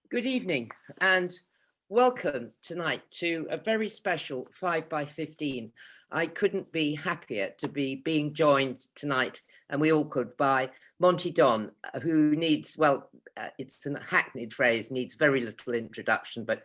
Good evening and welcome tonight to a very special 5 by 15. I couldn't be happier to be being joined tonight, and we all could, by Monty Don, who needs, it's a hackneyed phrase, needs very little introduction, but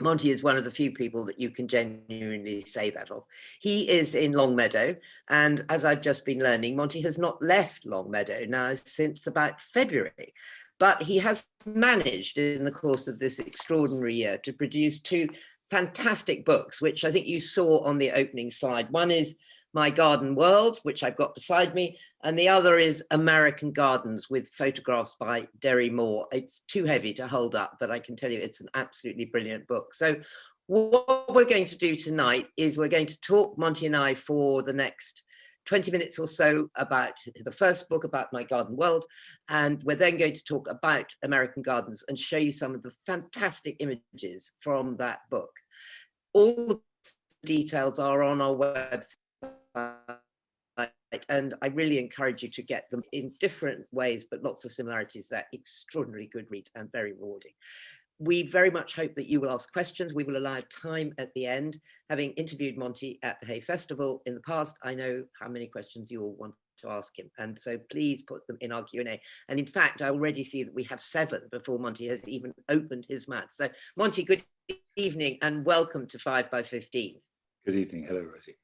Monty is one of the few people that you can genuinely say that of. He is in Longmeadow, and as I've just been learning, Monty has not left Longmeadow now since about February, but he has managed in the course of this extraordinary year to produce two fantastic books, which I think you saw on the opening slide. One is My Garden World, which I've got beside me, and the other is American Gardens with photographs by Derry Moore. It's too heavy to hold up, but I can tell you it's an absolutely brilliant book. So what we're going to do tonight is we're going to talk, Monty and I, for the next 20 minutes or so about the first book, about My Garden World, and we're then going to talk about American Gardens and show you some of the fantastic images from that book. All the details are on our website, and I really encourage you to get them in different ways, but lots of similarities. They're extraordinarily good reads and very rewarding. We very much hope that you will ask questions. We will allow time at the end. Having interviewed Monty at the Hay Festival in the past, I know how many questions you all want to ask him. And so please put them in our Q&A. And in fact, I already see that we have 7 before Monty has even opened his mouth. So Monty, good evening and welcome to 5 by 15. Good evening. Hello, Rosie.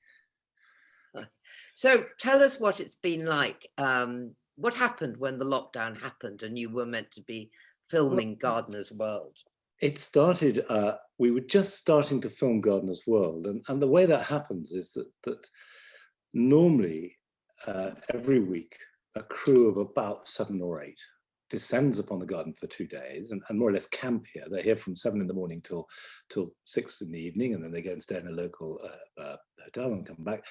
So tell us what it's been like. What happened when the lockdown happened and you were meant to be filming Gardener's World? It started, we were just starting to film Gardener's World, and the way that happens is that normally every week a crew of about 7 or 8 descends upon the garden for 2 days and more or less camp here. They're here from 7 in the morning till 6 in the evening, and then they go and stay in a local hotel and come back.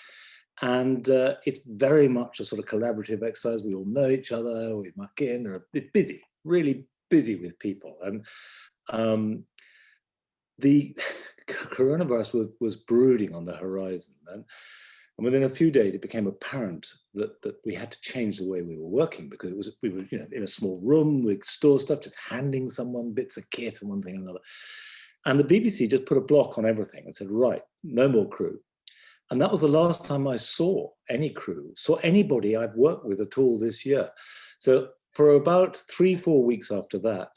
And it's very much a sort of collaborative exercise. We all know each other, we muck in, it's busy, really busy with people. And the coronavirus was brooding on the horizon. And within a few days, it became apparent that we had to change the way we were working, because we were in a small room with store stuff, just handing someone bits of kit and one thing and another. And the BBC just put a block on everything and said, right, no more crew. And that was the last time I saw any crew, saw anybody I'd worked with at all this year. So for about 3-4 weeks after that,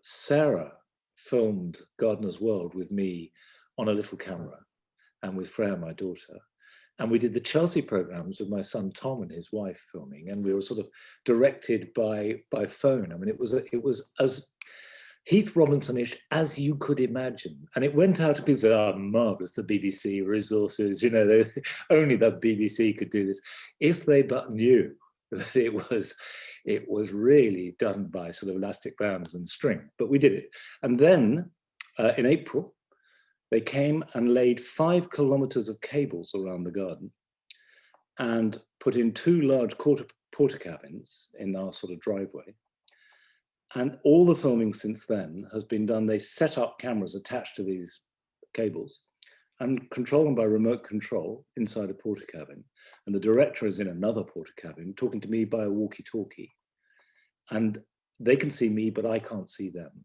Sarah filmed Gardener's World with me on a little camera and with Freya, my daughter. And we did the Chelsea programs with my son Tom and his wife filming, and we were sort of directed by phone. I mean, it was as Heath Robinson-ish as you could imagine. And it went out and people said, oh, marvellous, the BBC resources, only the BBC could do this. If they but knew that it was really done by sort of elastic bands and string, but we did it. And then in April, they came and laid 5 kilometers of cables around the garden and put in 2 large porta cabins in our sort of driveway. And all the filming since then has been done. They set up cameras attached to these cables and control them by remote control inside a porta cabin. And the director is in another porta cabin talking to me by a walkie-talkie. And they can see me, but I can't see them.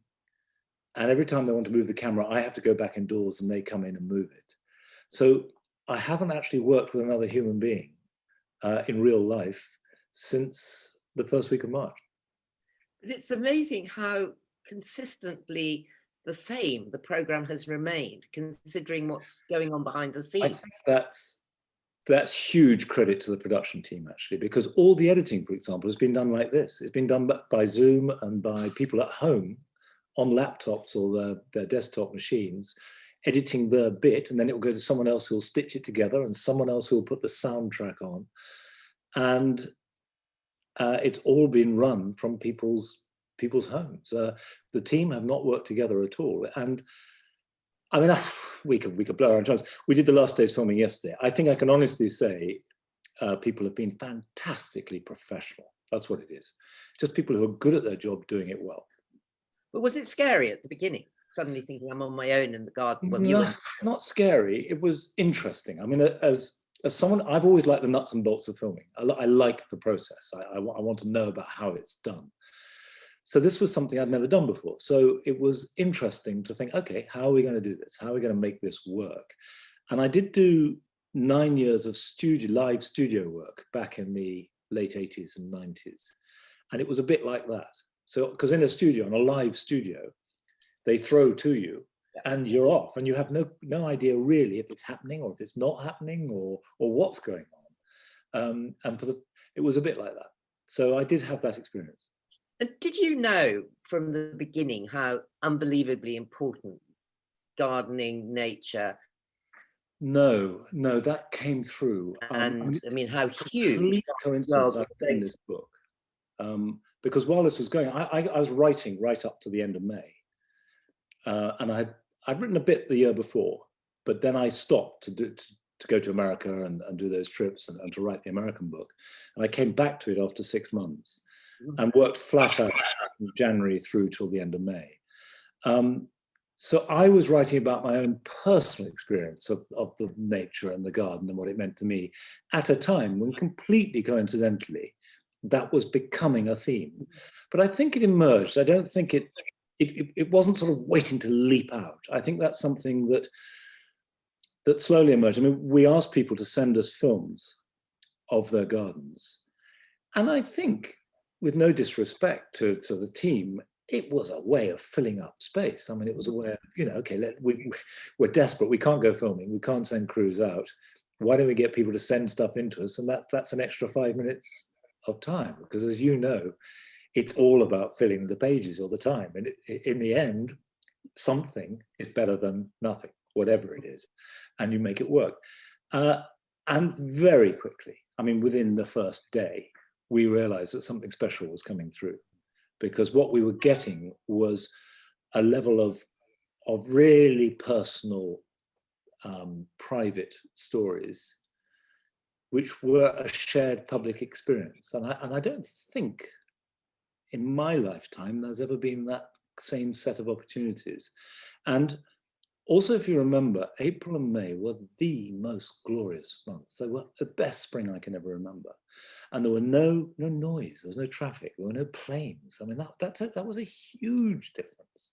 And every time they want to move the camera, I have to go back indoors and they come in and move it. So I haven't actually worked with another human being in real life since the first week of March. It's amazing how consistently the same the program has remained, considering what's going on behind the scenes. I think that's huge credit to the production team, actually, because all the editing, for example, has been done like this. It's been done by Zoom and by people at home on laptops or their desktop machines, editing their bit, and then it will go to someone else who'll stitch it together and someone else who'll put the soundtrack on. And it's all been run from people's homes. The team have not worked together at all. And I mean, we could blow our own trumpets. We did the last day's filming yesterday. I think I can honestly say people have been fantastically professional. That's what it is. Just people who are good at their job doing it well. But was it scary at the beginning? Suddenly thinking I'm on my own in the garden? Well, no, not scary. It was interesting. I mean, as someone, I've always liked the nuts and bolts of filming. I like the process. I want to know about how it's done. So this was something I'd never done before. So it was interesting to think, okay, how are we going to do this? How are we going to make this work? And I did do 9 years of live studio work back in the late 80s and 90s. And it was a bit like that. So, because in a studio, in a live studio, they throw to you and you're off and you have no idea really if it's happening or if it's not happening or what's going on. And it was a bit like that. So I did have that experience. And did you know from the beginning how unbelievably important gardening, nature? No, that came through. And I mean, how huge. Coincidence I've written this book. Because while this was going, I was writing right up to the end of May. And I'd written a bit the year before, but then I stopped to go to America and do those trips and to write the American book. And I came back to it after 6 months and worked flat out from January through till the end of May. So I was writing about my own personal experience of the nature and the garden and what it meant to me at a time when completely coincidentally, that was becoming a theme. But I think it emerged. I don't think it wasn't sort of waiting to leap out. I think that's something that slowly emerged. I mean, we asked people to send us films of their gardens. And I think, with no disrespect to the team, it was a way of filling up space. I mean, it was a way of, okay, we're desperate. We can't go filming. We can't send crews out. Why don't we get people to send stuff into us? And that's an extra 5 minutes of time. Because as you know, it's all about filling the pages all the time. And in the end, something is better than nothing, whatever it is. And you make it work. And very quickly, I mean, within the first day, we realized that something special was coming through. Because what we were getting was a level of really personal, private stories, which were a shared public experience. And I don't think in my lifetime there's ever been that same set of opportunities. And also, if you remember, April and May were the most glorious months. They were the best spring I can ever remember. And there were no noise, there was no traffic, there were no planes. I mean, that was a huge difference.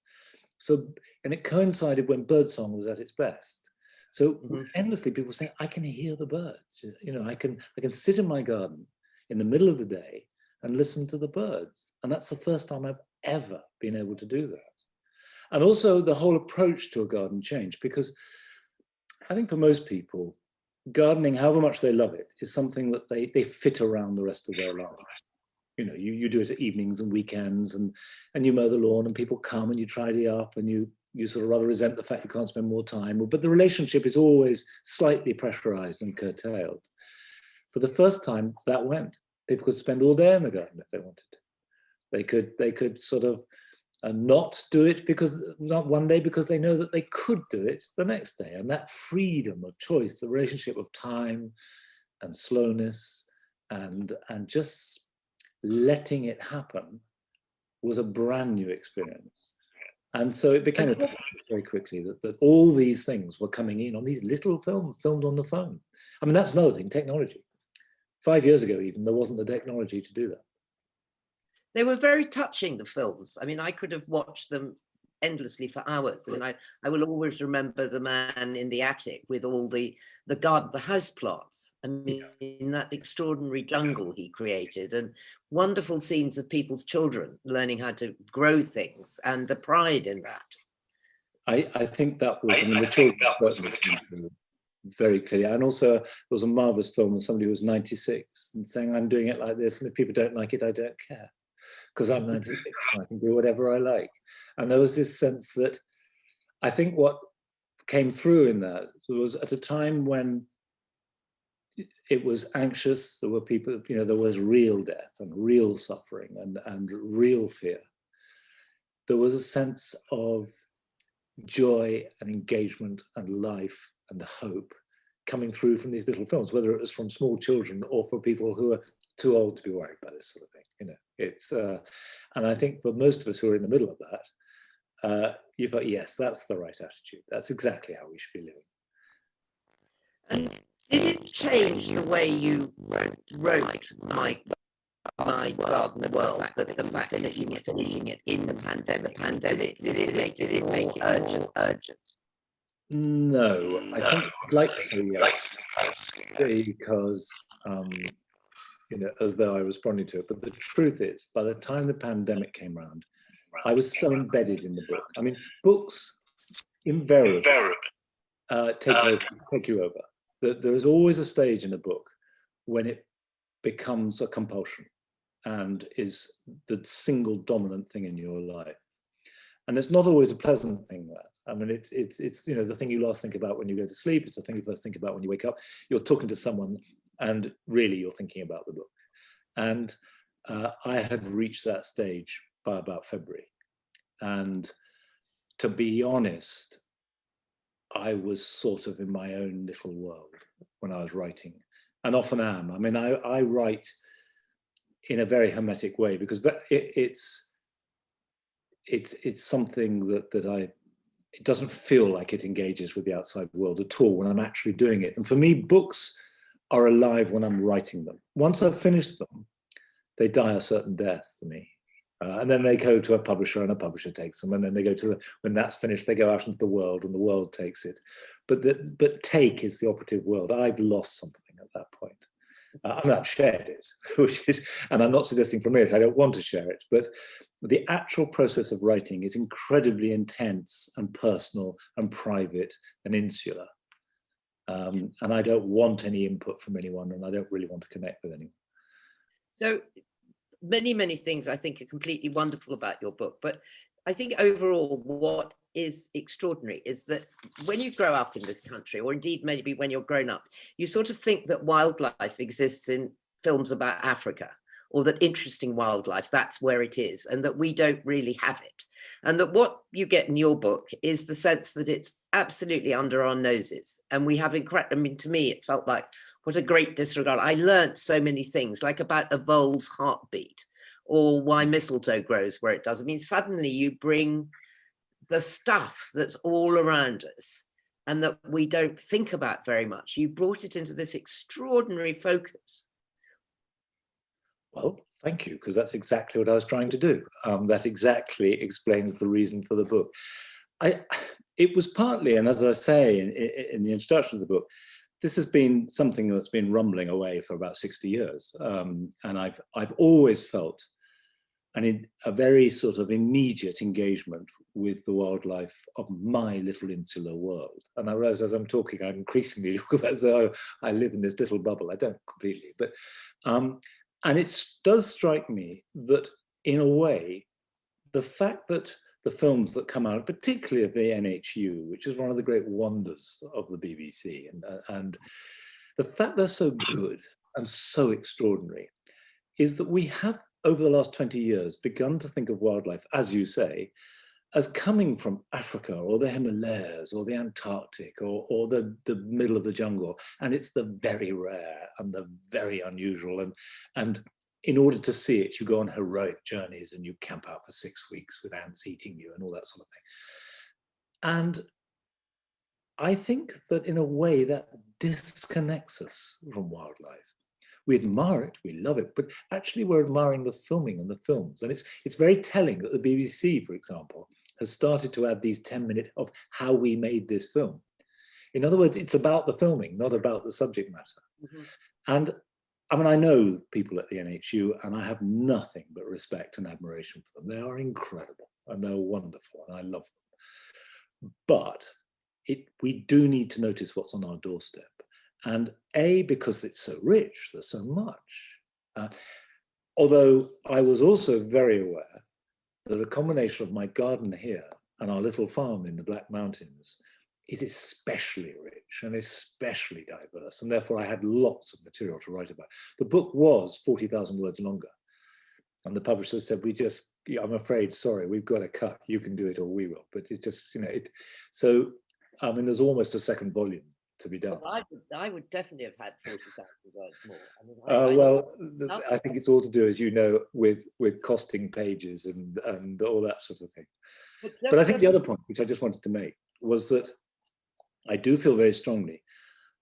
So, and it coincided when birdsong was at its best. So endlessly people saying, I can hear the birds. I can sit in my garden in the middle of the day and listen to the birds. And that's the first time I've ever been able to do that. And also the whole approach to a garden changed, because I think for most people, gardening, however much they love it, is something that they fit around the rest of their lives. You do it at evenings and weekends, and you mow the lawn and people come and you tidy up and you sort of rather resent the fact you can't spend more time, but the relationship is always slightly pressurized and curtailed. For the first time, that went. People could spend all day in the garden if they wanted to. They could sort of not do it not one day because they know that they could do it the next day. And that freedom of choice, the relationship of time and slowness and just letting it happen, was a brand new experience. And so it became apparent very quickly that all these things were coming in on these little filmed on the phone. I mean, that's another thing, technology. 5 years ago even, there wasn't the technology to do that. They were very touching, the films. I mean, I could have watched them endlessly for hours. And I will always remember the man in the attic with all the garden, the house plants. I mean, in that extraordinary jungle he created, and wonderful scenes of people's children learning how to grow things, and the pride in that. I think that was, the children very clearly. And also there was a marvelous film of somebody who was 96 and saying, I'm doing it like this, and if people don't like it, I don't care, because I'm 96 and I can do whatever I like. And there was this sense that I think what came through in that was at a time when it was anxious, there were people, there was real death and real suffering and real fear. There was a sense of joy and engagement and life and hope coming through from these little films, whether it was from small children or for people who are too old to be worried by this sort of thing. It's and I think for most of us who are in the middle of that, you thought, yes, that's the right attitude. That's exactly how we should be living. And did it change the way you wrote Mike my garden the world, that the fact finishing it in the pandemic, did it make it more urgent? No, I think I'd like to say yes, because as though I was responding to it. But the truth is, by the time the pandemic came around, I was so embedded in the book. I mean, books invariably take you over. There is always a stage in a book when it becomes a compulsion and is the single dominant thing in your life. And it's not always a pleasant thing, that. I mean, it's the thing you last think about when you go to sleep. It's the thing you first think about when you wake up. You're talking to someone and really you're thinking about the book. And I had reached that stage by about February. And to be honest, I was sort of in my own little world when I was writing, and often am. I mean, I write in a very hermetic way because it's something that it doesn't feel like it engages with the outside world at all when I'm actually doing it. And for me, books are alive when I'm writing them. Once I've finished them, they die a certain death for me. And then they go to a publisher and a publisher takes them. And then they go to when that's finished, they go out into the world and the world takes it. But take is the operative word. I've lost something at that point. I mean, I've shared it, and I'm not suggesting from it, I don't want to share it, but the actual process of writing is incredibly intense and personal and private and insular. And I don't want any input from anyone, and I don't really want to connect with anyone. So many things I think are completely wonderful about your book, but I think overall what is extraordinary is that when you grow up in this country, or indeed maybe when you're grown up, you sort of think that wildlife exists in films about Africa, or that interesting wildlife, that's where it is, and that we don't really have it. And that what you get in your book is the sense that it's absolutely under our noses. And we have I mean, to me, it felt like, what a great disregard. I learned so many things, like about a vole's heartbeat, or why mistletoe grows where it does. I mean, suddenly you bring the stuff that's all around us and that we don't think about very much. You brought it into this extraordinary focus. Well, thank you, because that's exactly what I was trying to do. That exactly explains the reason for the book. It was partly, and as I say in the introduction of the book, this has been something that's been rumbling away for about 60 years. And I've always felt a very sort of immediate engagement with the wildlife of my little insular world. And I realize as I'm talking, I'm increasingly talking about as though I live in this little bubble. I don't completely, but and it does strike me that in a way, the fact that the films that come out, particularly of the NHU, which is one of the great wonders of the BBC, and the fact they're so good and so extraordinary, is that we have, over the last 20 years, begun to think of wildlife, as you say, as coming from Africa or the Himalayas or the Antarctic or the middle of the jungle. And it's the very rare and the very unusual. And in order to see it, you go on heroic journeys and you camp out for 6 weeks with ants eating you and all that sort of thing. And I think that in a way that disconnects us from wildlife. We admire it, we love it, but actually we're admiring the filming and the films. And it's very telling that the BBC, for example, has started to add these 10 minutes of how we made this film. In other words, it's about the filming, not about the subject matter. Mm-hmm. And I mean, I know people at the NHU and I have nothing but respect and admiration for them. They are incredible and they're wonderful and I love them. But we do need to notice what's on our doorstep. And because it's so rich, there's so much. Although I was also very aware that a combination of my garden here and our little farm in the Black Mountains is especially rich and especially diverse. And therefore I had lots of material to write about. The book was 40,000 words longer. And the publisher said, I'm afraid, sorry, we've got to cut. You can do it or we will. But it's just, so, I mean, there's almost a second volume to be done. Well, I would definitely have had 40,000 words more. I think it's all to do, as you know, with costing pages and all that sort of thing. But I think the other point, which I just wanted to make, was that I do feel very strongly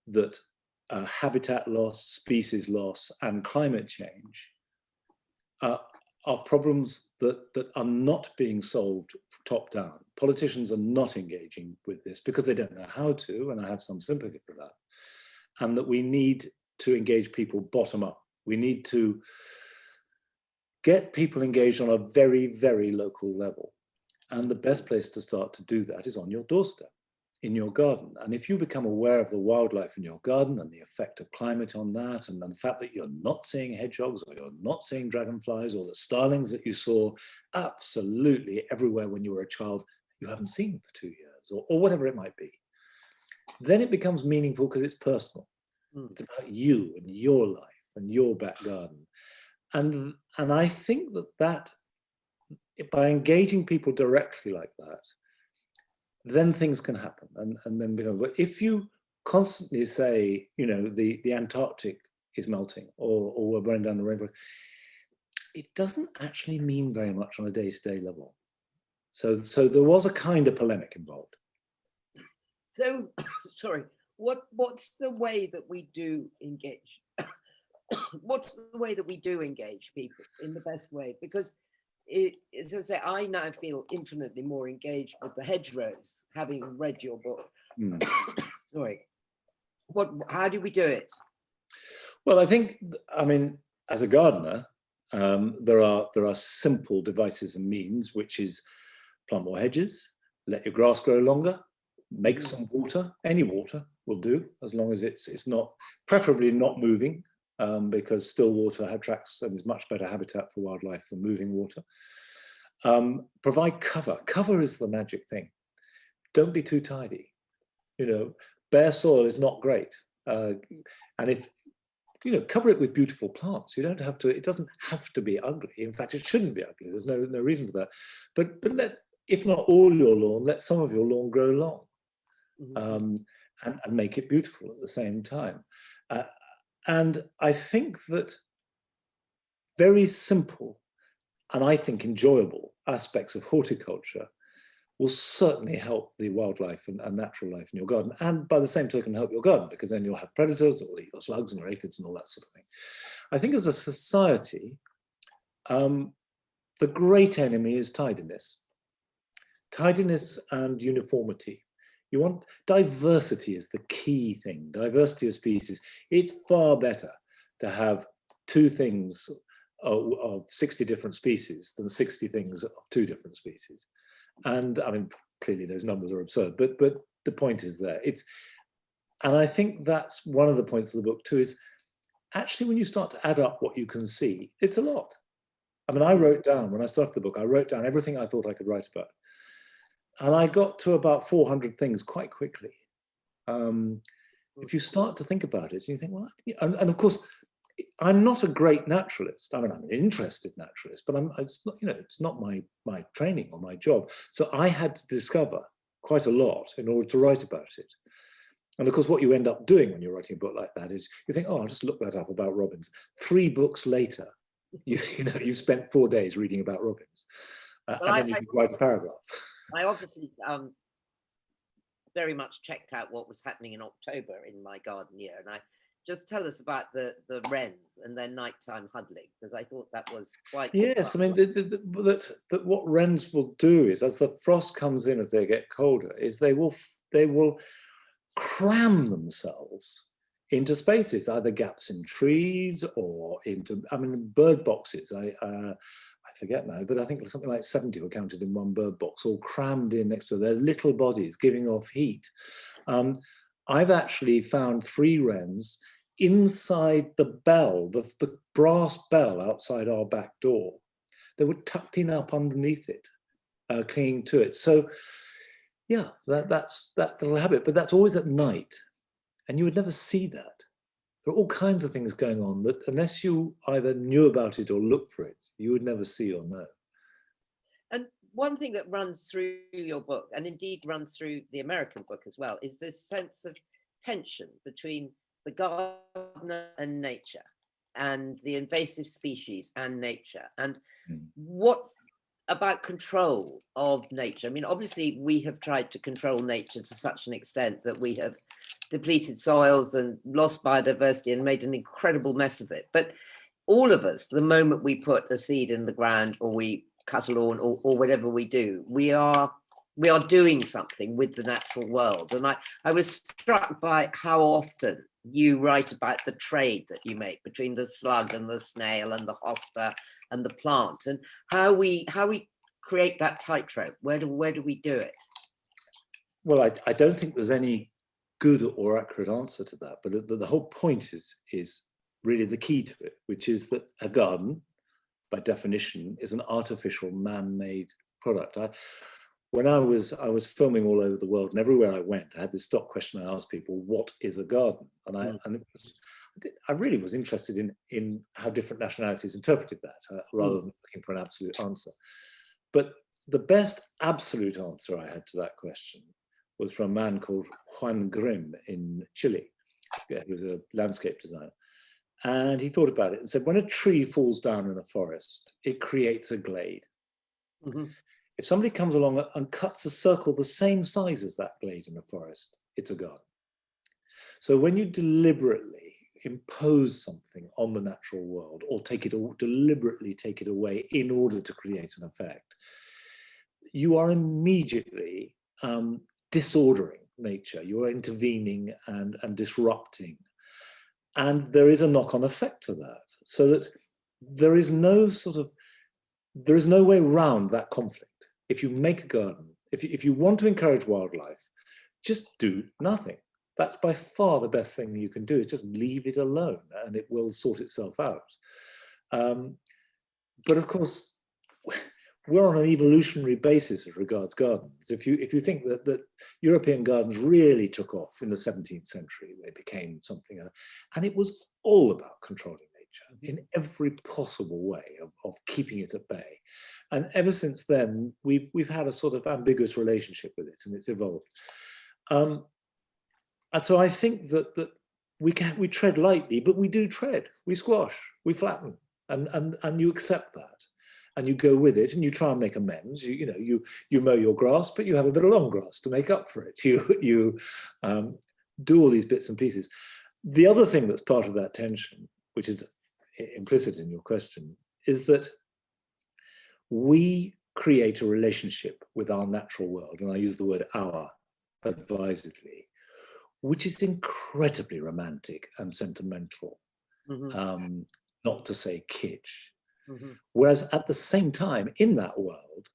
that habitat loss, species loss, and climate change are problems that are not being solved top down. Politicians are not engaging with this because they don't know how to, and I have some sympathy for that. And that we need to engage people bottom up. We need to get people engaged on a very, very local level. And the best place to start to do that is on your doorstep, in your garden. And if you become aware of the wildlife in your garden and the effect of climate on that, and the fact that you're not seeing hedgehogs or you're not seeing dragonflies or the starlings that you saw absolutely everywhere when you were a child, you haven't seen for 2 years, or whatever it might be, then it becomes meaningful because it's personal. It's about you and your life and your back garden. And I think that by engaging people directly like that, then things can happen. And then, but if you constantly say, you know, the Antarctic is melting or we're burning down the rainforest, it doesn't actually mean very much on a day-to-day level. So there was a kind of polemic involved. So, sorry, what's the way that we do engage? What's the way that we do engage people in the best way? Because as I say, I now feel infinitely more engaged with the hedgerows, having read your book. Sorry, how do we do it? Well, I mean, as a gardener, there are simple devices and means, which is plant more hedges, let your grass grow longer, make some water. Any water will do, as long as it's not, preferably not moving, because still water attracts and is much better habitat for wildlife than moving water. Provide cover. Cover is the magic thing. Don't be too tidy. You know, bare soil is not great. And if, you know, cover it with beautiful plants. You don't have to, it doesn't have to be ugly. In fact, it shouldn't be ugly. There's no reason for that. But let, if not all your lawn, let some of your lawn grow long. And make it beautiful at the same time. And I think that very simple and I think enjoyable aspects of horticulture will certainly help the wildlife and natural life in your garden, and by the same token help your garden, because then you'll have predators that will eat your slugs and your aphids and all that sort of thing. I think as a society, the great enemy is tidiness. Tidiness and uniformity. You want diversity is the key thing, diversity of species. It's far better to have 2 things of 60 different species than 60 things of 2 different species. And I mean, clearly those numbers are absurd, but the point is there. And I think that's one of the points of the book too, is actually when you start to add up what you can see, it's a lot. I mean, I wrote down, when I started the book, I wrote down everything I thought I could write about. And I got to about 400 things quite quickly. If you start to think about it, you think, well, and of course, I'm not a great naturalist. I mean, I'm an interested naturalist, but it's not, you know, it's not my training or my job. So I had to discover quite a lot in order to write about it. And of course, what you end up doing when you're writing a book like that is you think, oh, I'll just look that up about robins. 3 books later, you know, you've spent 4 days reading about robins, and then you can write a paragraph. I obviously very much checked out what was happening in October in my garden year, and I just tell us about the wrens and their nighttime huddling, because I thought that was quite. Yes, I mean that what wrens will do is, as the frost comes in, as they get colder, is they will cram themselves into spaces, either gaps in trees or into, I mean, bird boxes. I forget now, but I think something like 70 were counted in one bird box, all crammed in next to their little bodies, giving off heat. I've actually found 3 wrens inside the bell, the brass bell outside our back door. They were tucked in up underneath it, clinging to it. So yeah, that's that little habit, but that's always at night. And you would never see that. There are all kinds of things going on that unless you either knew about it or looked for it, you would never see or know. And one thing that runs through your book, and indeed runs through the American book as well, is this sense of tension between the gardener and nature, and the invasive species and nature. And what about control of nature? I mean, obviously we have tried to control nature to such an extent that we have depleted soils and lost biodiversity and made an incredible mess of it. But all of us, the moment we put a seed in the ground or we cut a lawn or whatever we do, we are doing something with the natural world. And I was struck by how often you write about the trade that you make between the slug and the snail and the hosta and the plant, and how we create that tightrope. Where do we do it? Well, I don't think there's any good or accurate answer to that, but the whole point is really the key to it, which is that a garden, by definition, is an artificial, man-made product. When I was filming all over the world, and everywhere I went, I had this stock question I asked people: what is a garden? And I really was interested in how different nationalities interpreted that, rather than looking for an absolute answer. But the best absolute answer I had to that question was from a man called Juan Grimm in Chile. He was a landscape designer. And he thought about it and said, when a tree falls down in a forest, it creates a glade. Mm-hmm. If somebody comes along and cuts a circle the same size as that glade in a forest, it's a garden. So when you deliberately impose something on the natural world, or deliberately take it away in order to create an effect, you are immediately disordering nature. You are intervening and disrupting. And there is a knock-on effect to that, so that there is no way around that conflict. If you make a garden, if you want to encourage wildlife, just do nothing. That's by far the best thing you can do, is just leave it alone and it will sort itself out. But of course, we're on an evolutionary basis as regards gardens. If you think that European gardens really took off in the 17th century, they became something, and it was all about controlling nature in every possible way of keeping it at bay. And ever since then, we've had a sort of ambiguous relationship with it, and it's evolved. And so I think that we tread lightly, but we do tread. We squash, we flatten, and you accept that. And you go with it, and you try and make amends. You mow your grass, but you have a bit of long grass to make up for it. You do all these bits and pieces. The other thing that's part of that tension, which is implicit in your question, is that we create a relationship with our natural world, and I use the word "our" advisedly, which is incredibly romantic and sentimental, not to say kitsch. Mm-hmm. Whereas at the same time, in that world,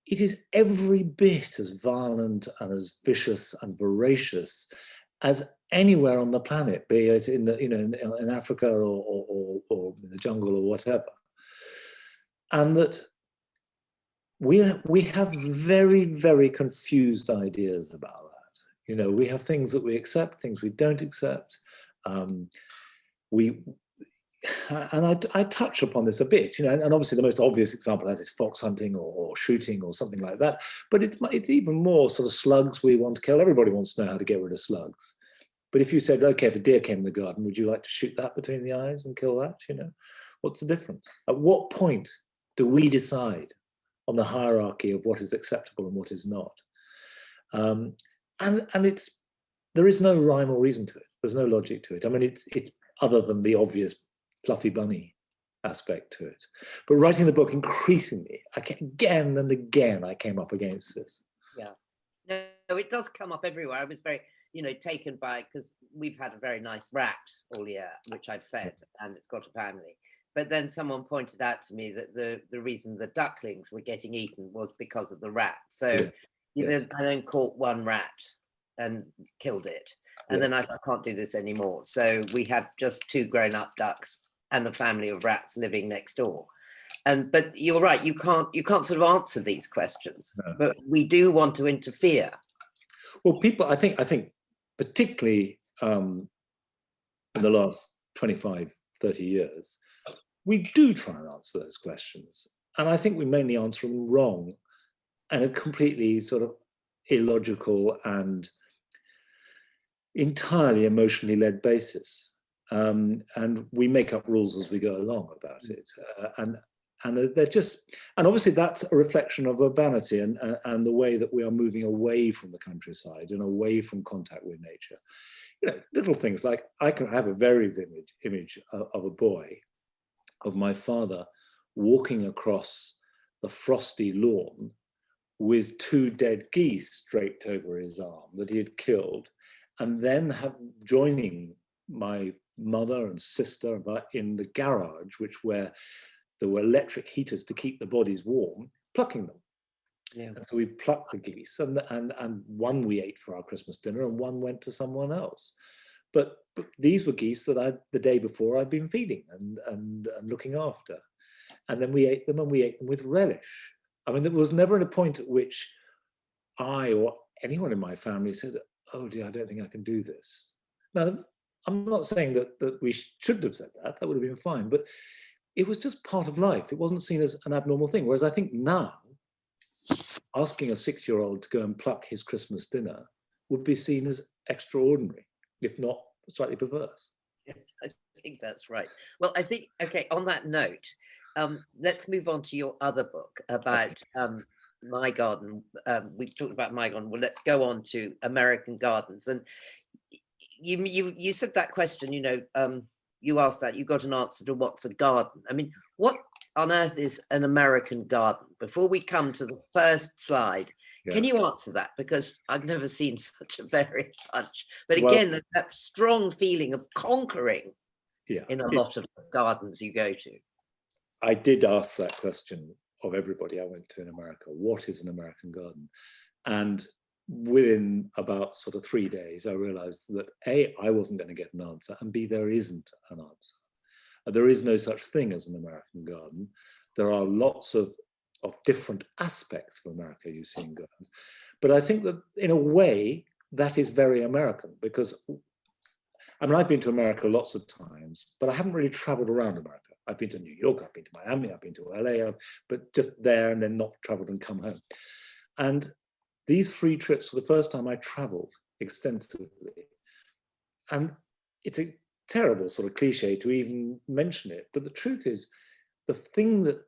it is every bit as violent and as vicious and voracious as anywhere on the planet, be it in Africa or in the jungle or whatever. And that we have very, very confused ideas about that. We have things that we accept, things we don't accept. And I touch upon this a bit, and obviously the most obvious example of that is fox hunting or shooting or something like that. But it's even more sort of slugs we want to kill. Everybody wants to know how to get rid of slugs. But if you said, okay, if a deer came in the garden, would you like to shoot that between the eyes and kill that? What's the difference? At what point do we decide on the hierarchy of what is acceptable and what is not? And there is no rhyme or reason to it. There's no logic to it. I mean, it's other than the obvious fluffy bunny aspect to it. But writing the book, increasingly, again and again, I came up against this. Yeah, no, it does come up everywhere. I was very, taken by, because we've had a very nice rat all year, which I've fed, and it's got a family. But then someone pointed out to me that the reason the ducklings were getting eaten was because of the rat. So I then caught one rat and killed it. And then I thought, I can't do this anymore. So we had just 2 grown-up ducks and the family of rats living next door. But you're right, you can't sort of answer these questions. No. But we do want to interfere. Well, people, I think particularly in the last 25, 30 years, we do try and answer those questions. And I think we mainly answer them wrong and a completely sort of illogical and entirely emotionally led basis. And we make up rules as we go along about it. And they're just, and obviously that's a reflection of urbanity and the way that we are moving away from the countryside and away from contact with nature. Little things like I can have a very vivid image of a boy of my father walking across the frosty lawn with 2 dead geese draped over his arm that he had killed, and then joining my mother and sister in the garage, where there were electric heaters to keep the bodies warm, plucking them. Yeah. And so we plucked the geese, and one we ate for our Christmas dinner, and one went to someone else. But these were geese that the day before I'd been feeding and looking after. And then we ate them, and we ate them with relish. I mean, there was never a point at which I or anyone in my family said, "Oh dear, I don't think I can do this." Now, I'm not saying that we should have said that. That would have been fine. But it was just part of life. It wasn't seen as an abnormal thing. Whereas I think now, asking a 6-year-old to go and pluck his Christmas dinner would be seen as extraordinary, if not slightly perverse. Yeah, I think that's right. Well, I think, okay, on that note, let's move on to your other book about My Garden. We've talked about My Garden. Well, let's go on to American Gardens. And you said that question, you asked that, you got an answer to what's a garden. I mean, what on earth is an American garden? Before we come to the first slide, can you answer that? Because I've never seen such a varied bunch. But again, that strong feeling of conquering in a lot of gardens you go to. I did ask that question of everybody I went to in America. What is an American garden? And within about sort of 3 days, I realized that A, I wasn't going to get an answer, and B, there isn't an answer. There is no such thing as an American garden. There are lots of different aspects of America you see in gardens. But I think that in a way, that is very American, because I mean, I've been to America lots of times, but I haven't really traveled around America. I've been to New York, I've been to Miami, I've been to LA, but just there and then not traveled and come home. And these 3 trips were the first time I traveled extensively. And it's a terrible sort of cliche to even mention it, but the truth is, the thing that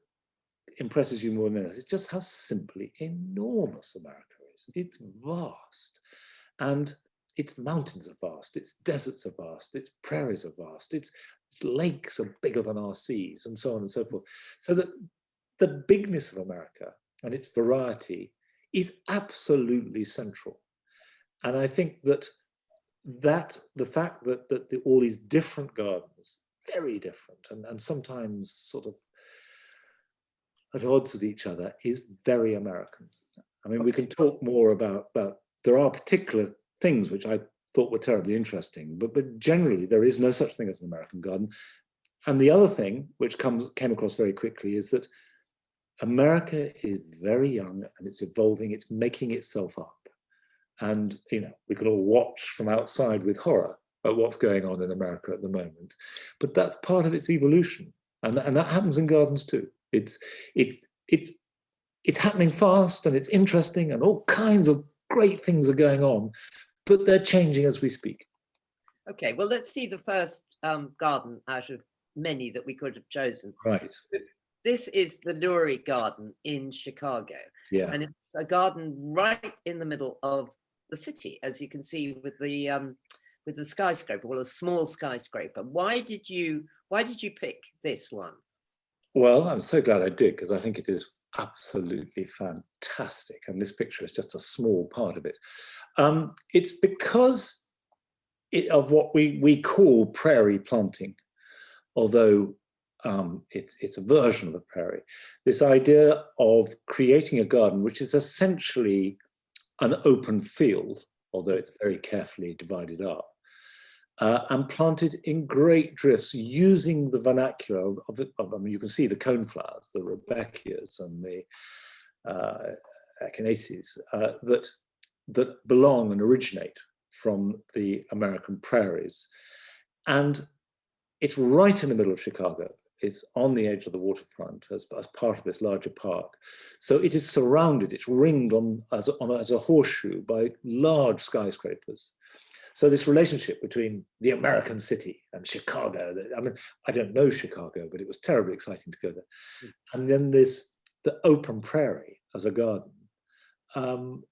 impresses you more than else is just how simply enormous America is. It's vast, and its mountains are vast, its deserts are vast, its prairies are vast, its lakes are bigger than our seas, and so on and so forth. So that the bigness of America and its variety is absolutely central. And I think that the fact that all these different gardens, very different, and sometimes sort of at odds with each other, is very American. I mean, we can talk more about there are particular things which I thought were terribly interesting, but generally there is no such thing as an American garden. And the other thing which came across very quickly is that America is very young, and it's evolving, it's making itself up. And, we can all watch from outside with horror at what's going on in America at the moment, but that's part of its evolution. And that happens in gardens too. It's happening fast, and it's interesting, and all kinds of great things are going on, but they're changing as we speak. Okay, well, let's see the first garden out of many that we could have chosen. Right. This is the Nori Garden in Chicago. Yeah. And it's a garden right in the middle of the city, as you can see with the skyscraper, well, a small skyscraper. Why did you pick this one? Well, I'm so glad I did, because I think it is absolutely fantastic. And this picture is just a small part of it. It's because of what we call prairie planting, although it's a version of the prairie. This idea of creating a garden, which is essentially an open field, although it's very carefully divided up, and planted in great drifts using the vernacular of I mean, you can see the coneflowers, the rudbeckias and the echinaceas that belong and originate from the American prairies. And it's right in the middle of Chicago. It's on the edge of the waterfront as part of this larger park. So it is surrounded, it's ringed as a horseshoe by large skyscrapers. So this relationship between the American city and Chicago, I mean, I don't know Chicago, but it was terribly exciting to go there. And then the open prairie as a garden. And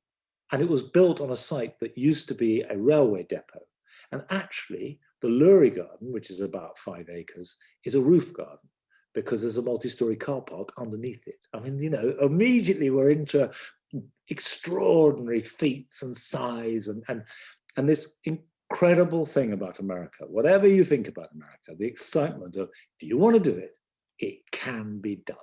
it was built on a site that used to be a railway depot. And actually, the Nori Garden, which is about 5 acres, is a roof garden. because there's a multi-story car park underneath it. I mean, you know, immediately we're into extraordinary feats and size and this incredible thing about America. Whatever you think about America, the excitement of, if you want to do it, it can be done.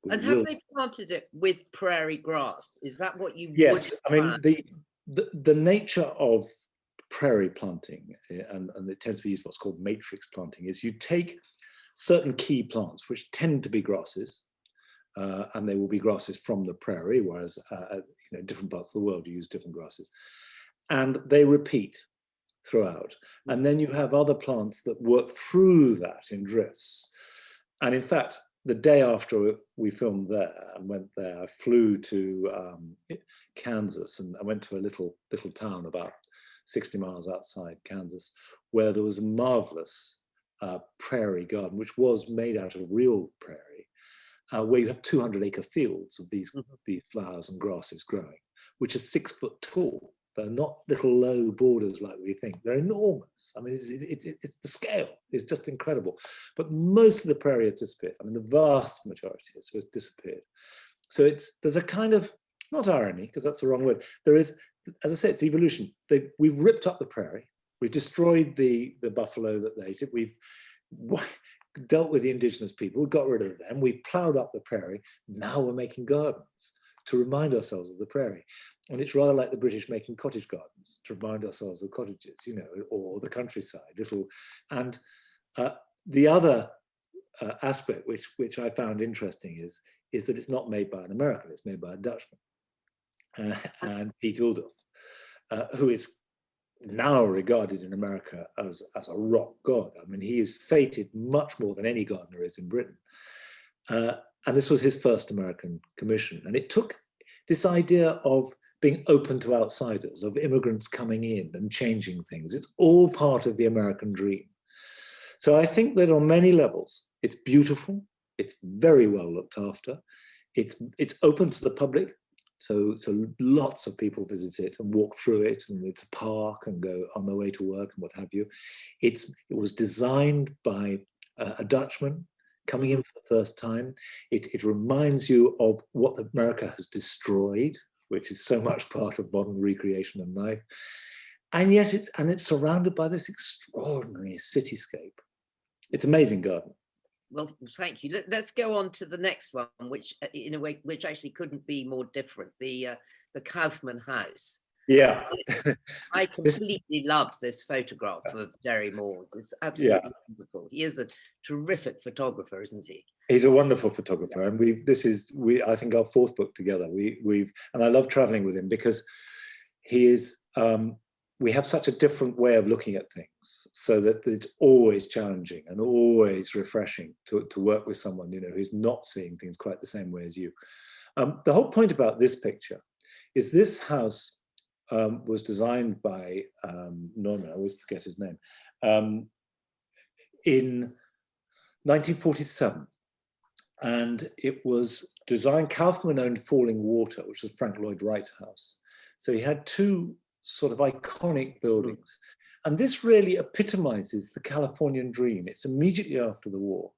And have they planted it with prairie grass? Is that what you Yes, would I mean, the nature of prairie planting, and it tends to be used what's called matrix planting, is you take certain key plants, which tend to be grasses, and they will be grasses from the prairie, whereas you know, different parts of the world you use different grasses, and they repeat throughout. And then you have other plants that work through that in drifts. And in fact, the day after we filmed there and went there, I flew to Kansas, and I went to a little town about 60 miles outside Kansas, where there was a marvelous prairie garden, which was made out of real prairie, where you have 200-acre fields of these flowers and grasses growing, which are 6 foot tall. They're not little low borders like we think. They're enormous. I mean, it's the scale is just incredible. But most of the prairie has disappeared. I mean, the vast majority has disappeared. So there's a kind of, not irony, because that's the wrong word. There is, as I say, it's evolution. We've ripped up the prairie. We've destroyed the buffalo that they ate it. We've dealt with the indigenous people. We got rid of them. We've plowed up the prairie. Now we're making gardens to remind ourselves of the prairie. And it's rather like the British making cottage gardens to remind ourselves of cottages, you know, or the countryside, little. And the other aspect which I found interesting is that it's not made by an American, it's made by a Dutchman, and Pete Uldorf, who is now regarded in America as a rock god. I mean, he is feted much more than any gardener is in Britain. And this was his first American commission. And it took this idea of being open to outsiders, of immigrants coming in and changing things. It's all part of the American dream. So I think that on many levels, it's beautiful, it's very well looked after, it's open to the public. So lots of people visit it and walk through it, and it's a park and go on their way to work and what have you. It was designed by a Dutchman coming in for the first time. It reminds you of what America has destroyed, which is so much part of modern recreation and life. And yet it's surrounded by this extraordinary cityscape. It's an amazing garden. Well, thank you. Let's go on to the next one, which in a way, which actually couldn't be more different, the Kaufman House. Yeah. I completely love this photograph of Derry Moore. It's absolutely wonderful. He is a terrific photographer, isn't he? He's a wonderful photographer, and I think our fourth book together. And I love traveling with him because he is. We have such a different way of looking at things, so that it's always challenging and always refreshing to work with someone, you know, who's not seeing things quite the same way as you. The whole point about this picture is this house was designed by Nori, I always forget his name, in 1947. And it was designed, Kaufman owned Falling Water, which was Frank Lloyd Wright house. So he had two sort of iconic buildings. And this really epitomizes the Californian dream. It's immediately after the war.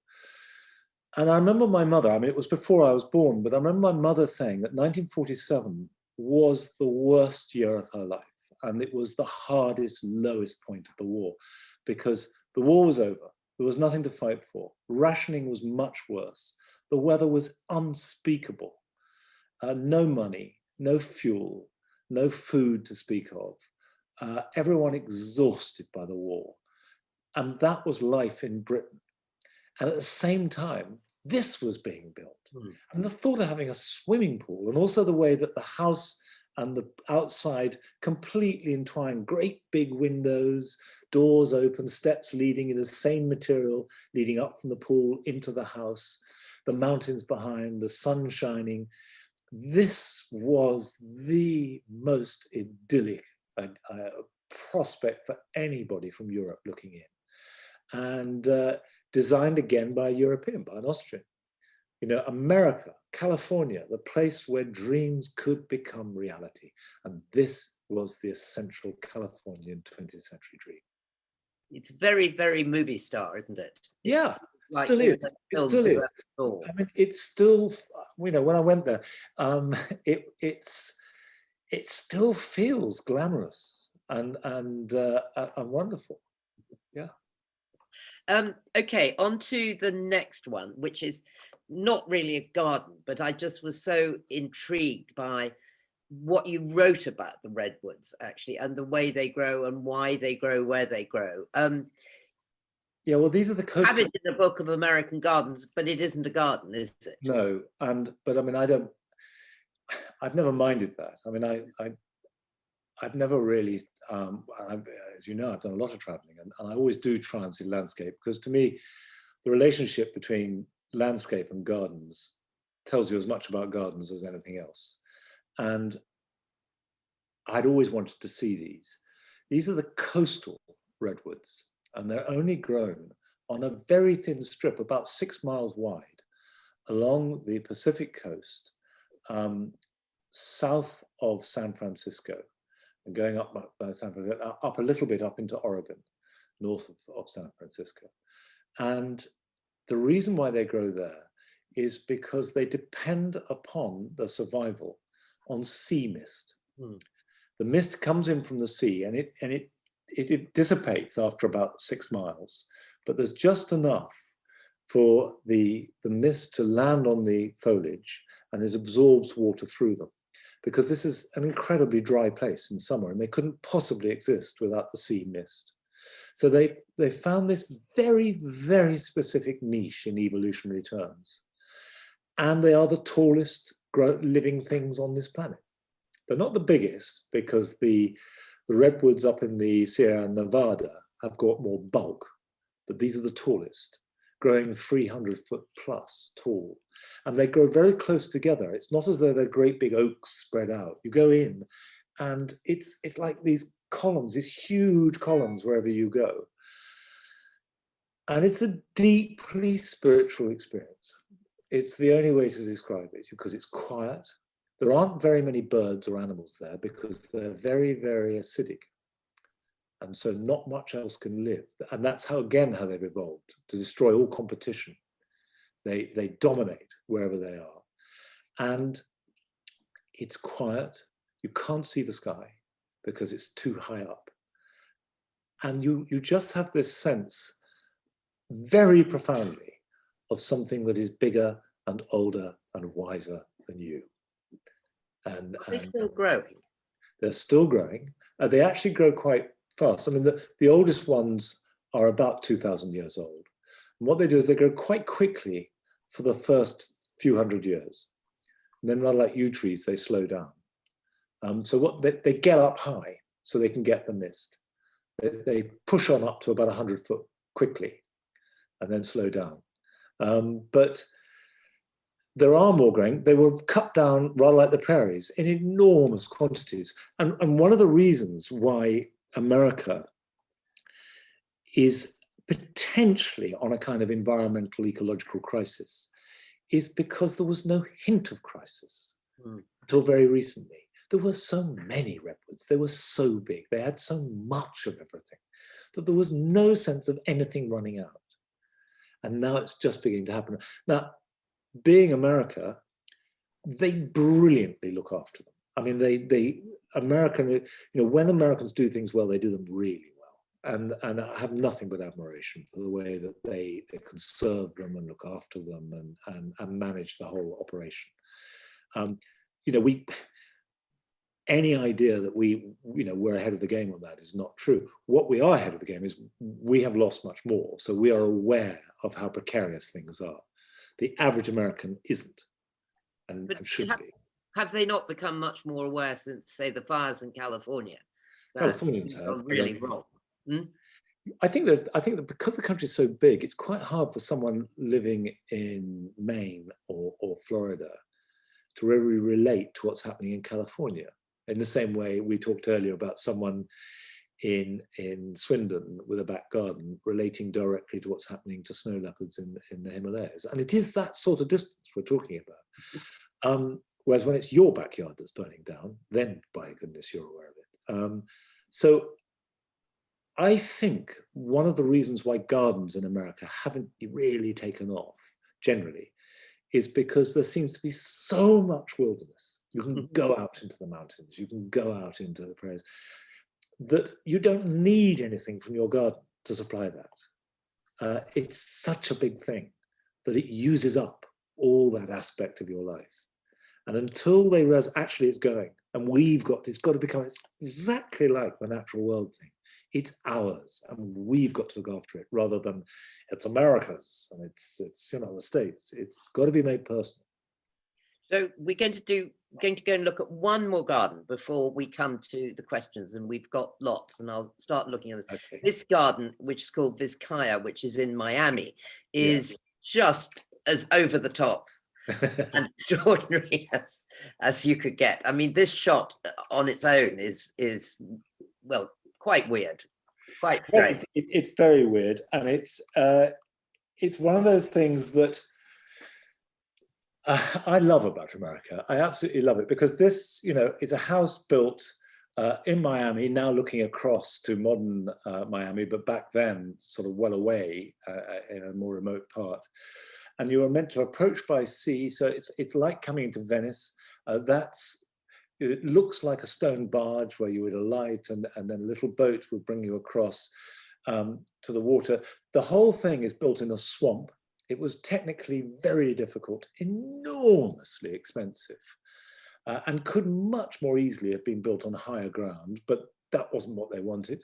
And I remember my mother, I mean, it was before I was born, but I remember my mother saying that 1947 was the worst year of her life. And it was the hardest, lowest point of the war, because the war was over. There was nothing to fight for. Rationing was much worse. The weather was unspeakable. No money, no fuel, no food to speak of. Everyone exhausted by the war. And that was life in Britain. And at the same time, this was being built. And the thought of having a swimming pool, and also the way that the house and the outside completely entwined, great big windows, doors open, steps leading in the same material, leading up from the pool into the house, the mountains behind, the sun shining. This was the most idyllic prospect for anybody from Europe looking in. And designed again by a European, by an Austrian. You know, America, California, the place where dreams could become reality. And this was the essential Californian 20th century dream. It's very, very movie star, isn't it? Yeah. like still all is. the It films still you've is. ever saw. I mean, it's still, you know, when I went there, it still feels glamorous and wonderful. Yeah. Okay, on to the next one, which is not really a garden, but I just was so intrigued by what you wrote about the redwoods, actually, and the way they grow and why they grow where they grow. Yeah, well, these are the You have coastal. it in a book of American gardens, but it isn't a garden, is it? No, but I mean, I've never minded that. I mean, I've never really, as you know, I've done a lot of traveling, and I always do try and see landscape, because to me, the relationship between landscape and gardens tells you as much about gardens as anything else. And I'd always wanted to see these. These are the coastal redwoods, and they're only grown on a very thin strip, about 6 miles wide, along the Pacific coast, south of San Francisco, and going up San Francisco, up a little bit up into Oregon, north of San Francisco. And the reason why they grow there is because they depend upon the survival on sea mist. The mist comes in from the sea, and it dissipates after about 6 miles, but there's just enough for the mist to land on the foliage, and it absorbs water through them, because this is an incredibly dry place in summer, and they couldn't possibly exist without the sea mist. So they found this very, very specific niche in evolutionary terms. And they are the tallest living things on this planet. They're not the biggest, because the redwoods up in the Sierra Nevada have got more bulk, but these are the tallest, growing 300 foot plus tall. And they grow very close together. It's not as though they're great big oaks spread out. You go in and it's like these columns, these huge columns wherever you go. And it's a deeply spiritual experience. It's the only way to describe it, because it's quiet. There aren't very many birds or animals there, because they're very, very acidic. And so not much else can live. And that's how they've evolved, to destroy all competition. They dominate wherever they are. And it's quiet. You can't see the sky because it's too high up. And you just have this sense, very profoundly, of something that is bigger and older and wiser than you. And They're still growing. They're still growing. They actually grow quite fast. I mean, the oldest ones are about 2,000 years old. And what they do is they grow quite quickly for the first few hundred years. And then, rather like yew trees, they slow down. So they get up high so they can get the mist. They push on up to about 100 foot quickly and then slow down. But there are more growing. They were cut down, rather like the prairies, in enormous quantities. And one of the reasons why America is potentially on a kind of environmental ecological crisis is because there was no hint of crisis until very recently. There were so many redwoods. They were so big. They had so much of everything that there was no sense of anything running out. And now it's just beginning to happen. Now, being America, they brilliantly look after them. I mean, when Americans do things well, they do them really well. And I have nothing but admiration for the way that they conserve them and look after them and manage the whole operation. Any idea that we're ahead of the game on that is not true. What we are ahead of the game is we have lost much more. So we are aware of how precarious things are. The average American isn't, and should be. Have they not become much more aware since, say, the fires in California? Californians have really wrong. I think that because the country is so big, it's quite hard for someone living in Maine or Florida to really relate to what's happening in California. In the same way we talked earlier about someone in Swindon with a back garden relating directly to what's happening to snow leopards in the Himalayas. And it is that sort of distance we're talking about. Whereas when it's your backyard that's burning down, then by goodness, you're aware of it. So I think one of the reasons why gardens in America haven't really taken off generally is because there seems to be so much wilderness. You can go out into the mountains, you can go out into the prairies, that you don't need anything from your garden to supply that. It's such a big thing that it uses up all that aspect of your life. And until they realize actually it's going, and it's got to become exactly like the natural world thing. It's ours, and we've got to look after it, rather than it's America's and it's the States. It's got to be made personal. So we're going to go and look at one more garden before we come to the questions, and we've got lots, and I'll start looking at it. Okay. This garden, which is called Viscaya, which is in Miami, is just as over the top and extraordinary as you could get. I mean, this shot on its own is well, quite weird, quite strange. It's very weird, and it's one of those things that I love about America. I absolutely love it, because this, is a house built in Miami, now looking across to modern Miami, but back then sort of well away in a more remote part. And you are meant to approach by sea, so it's like coming into Venice. It looks like a stone barge where you would alight, and then a little boat will bring you across to the water. The whole thing is built in a swamp. It was technically very difficult, enormously expensive, and could much more easily have been built on higher ground, but that wasn't what they wanted.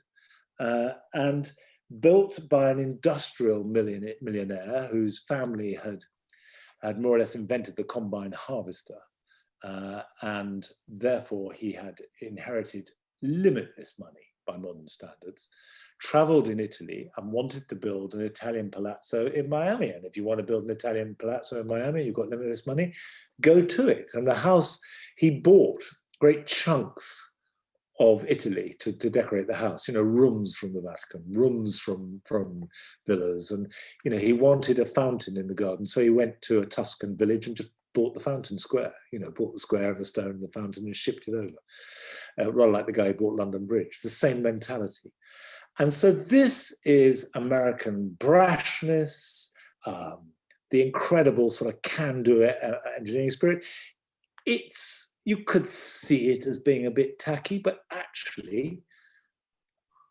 And built by an industrial millionaire whose family had more or less invented the combine harvester. And therefore he had inherited limitless money by modern standards, traveled in Italy and wanted to build an Italian palazzo in Miami. And if you want to build an Italian palazzo in Miami, you've got limitless money, go to it. And the house, he bought great chunks of Italy to decorate the house, rooms from the Vatican, rooms from villas. And, he wanted a fountain in the garden. So he went to a Tuscan village and just bought the fountain square, bought the square and the stone and the fountain and shipped it over. Rather like the guy who bought London Bridge. It's the same mentality. And so this is American brashness, the incredible sort of can-do engineering spirit. You could see it as being a bit tacky, but actually,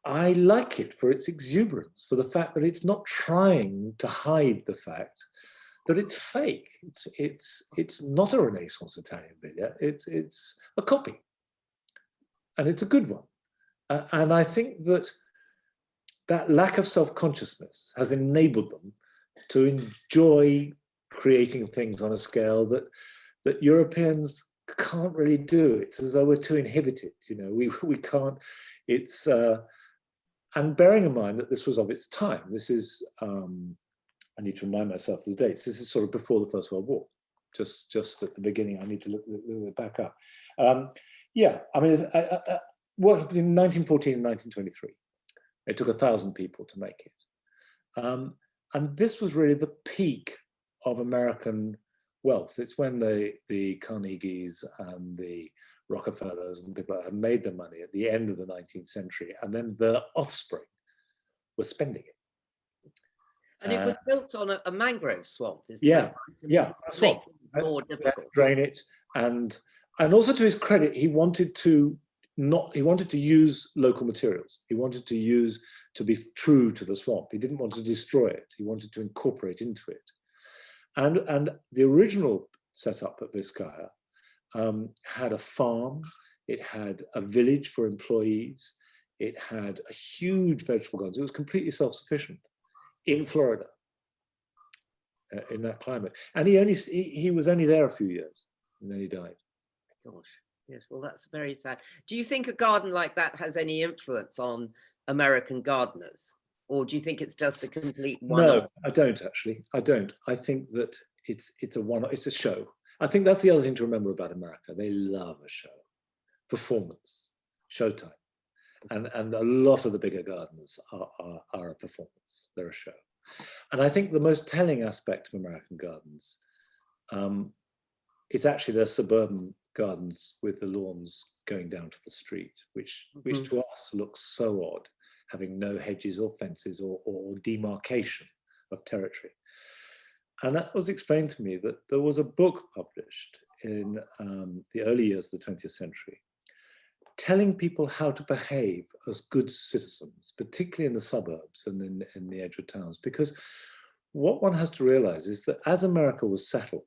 I like it for its exuberance, for the fact that it's not trying to hide the fact that it's fake. It's not a Renaissance Italian villa. It's a copy, and it's a good one. And I think that lack of self-consciousness has enabled them to enjoy creating things on a scale that Europeans can't really do. It's as though we're too inhibited. We can't. It's and bearing in mind that this was of its time. This is. I need to remind myself of the dates. This is sort of before the First World War, just at the beginning. I need to look back up. I mean, I worked between 1914 and 1923. It took 1,000 people to make it. And this was really the peak of American wealth. It's when the Carnegies and the Rockefellers and people have made their money at the end of the 19th century, and then their offspring were spending it. And it was built on a mangrove swamp. Swamp. More difficult. Drain it, and also to his credit, he wanted to use local materials. He wanted to be true to the swamp. He didn't want to destroy it. He wanted to incorporate into it. And the original setup at Viscaya had a farm. It had a village for employees. It had a huge vegetable garden. It was completely self-sufficient in Florida, in that climate. And he was only there a few years, and then he died. Gosh, yes. Well, that's very sad. Do you think a garden like that has any influence on American gardeners, or do you think it's just a complete one-off? No, I don't actually. I don't. I think that it's a show. I think that's the other thing to remember about America. They love a show, performance, showtime. And a lot of the bigger gardens are a performance. They're a show. And I think the most telling aspect of American gardens is actually their suburban gardens with the lawns going down to the street, which to us looks so odd. having no hedges or fences or demarcation of territory. And that was explained to me that there was a book published in the early years of the 20th century telling people how to behave as good citizens, particularly in the suburbs and in the edge of towns. Because what one has to realize is that as America was settled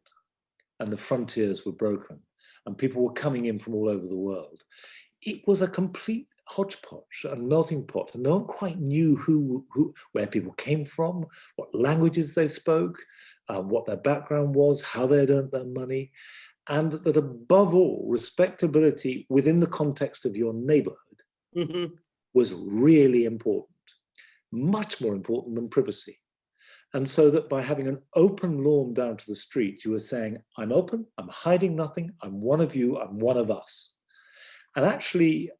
and the frontiers were broken and people were coming in from all over the world, it was a complete hodgepodge and melting pot, and no one quite knew where people came from, what languages they spoke, what their background was, how they had earned their money. And that above all, respectability within the context of your neighborhood was really important, much more important than privacy. And so that by having an open lawn down to the street, you were saying, I'm open, I'm hiding nothing, I'm one of you, I'm one of us. And actually,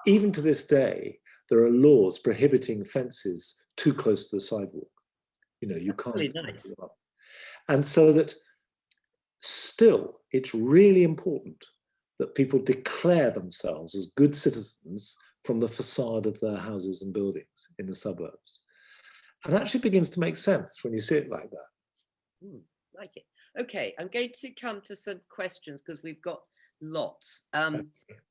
even to this day, there are laws prohibiting fences too close to the sidewalk. You know, you can't. Really nice. And so that still, it's really important that people declare themselves as good citizens from the facade of their houses and buildings in the suburbs. And it actually begins to make sense when you see it like that. Like it. Okay, I'm going to come to some questions because we've got lots. We've